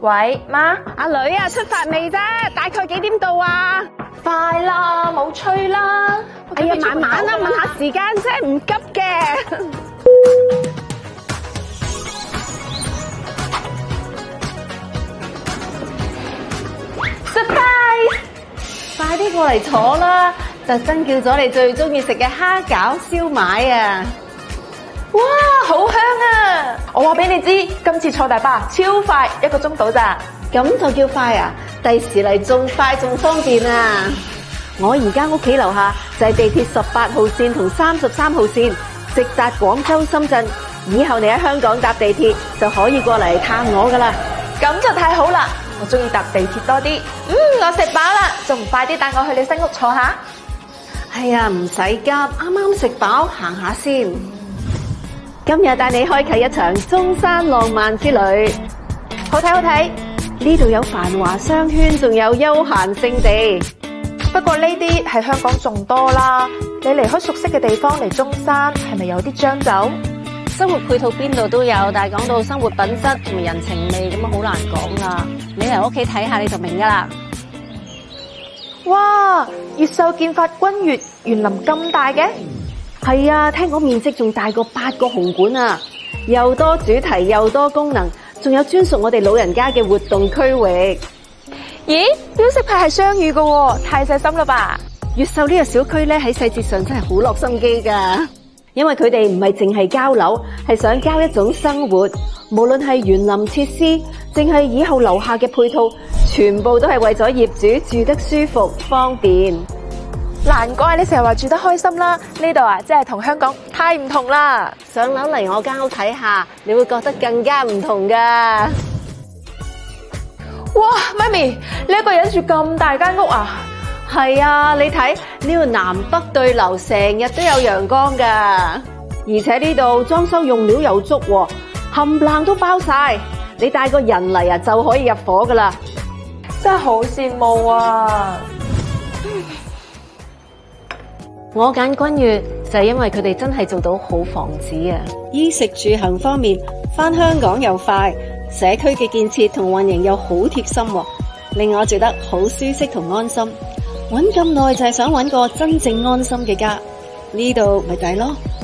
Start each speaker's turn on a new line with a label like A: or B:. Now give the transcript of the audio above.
A: 喂，媽，
B: 阿女啊，出發未啫？大概幾點到啊？
A: 快啦，冇催啦。
B: 哎呀，慢慢啦，問下時間啫，唔急嘅。
A: Surprise！快啲過嚟坐啦，特登叫咗你最中意食嘅蝦餃燒賣啊！哇，好香啊！我話俾你知，今次坐大巴超快，1個鐘到咋？咁就叫快啊！第時嚟仲快仲方便啊！我而家屋企樓下就係地鐵18號線同33號線，直達廣州、深圳。以後你喺香港搭地鐵就可以過嚟探我噶啦。咁就太好啦！我中意搭地鐵多啲。我食飽啦，仲唔快啲帶我去你新屋坐下？係啊，唔使急，啱啱食飽，行下先。今日帶你開啟一場中山浪漫之旅，好睇好睇。呢度有繁華商圈，仲有休閒勝地。不過呢啲喺香港仲多啦。你離開熟悉嘅地方嚟中山，係咪有啲將就？
B: 生活配套邊度都有，但係講到生活品質同埋人情味咁啊，好難講啦。你嚟屋企睇下你就明噶啦。
A: 哇！越秀建發君悅園林咁大嘅？係啊，聽講面積仲大過8個紅館啊！又多主題又多功能，仲有專屬我哋老人家嘅活動區域。咦？標識牌係雙語嘅，太細心啦吧？越秀呢個小區咧喺細節上真係好落心機噶，因為佢哋唔係淨係交樓，係想交一種生活。無論係園林設施，淨係以後樓下嘅配套，全部都係為咗業主住得舒服方便。難怪你成日話住得開心啦！呢度啊，真係同香港太唔同啦！上樓嚟我間屋睇下，你會覺得更加唔同噶。哇，媽咪，你一個人住咁大間屋啊？係啊，你睇呢個南北對流，成日都有陽光噶。而且呢度裝修用料又足，冚唪唥都包晒。你帶個人嚟啊，就可以入伙噶啦。真係好羨慕啊！我揀君悅就係因為佢哋真係做到好房子啊！衣食住行方面，返香港又快，社區嘅建設同運營又好貼心，令我住得好舒適同安心。搵咁耐就係想搵個真正安心嘅家，呢度咪抵咯〜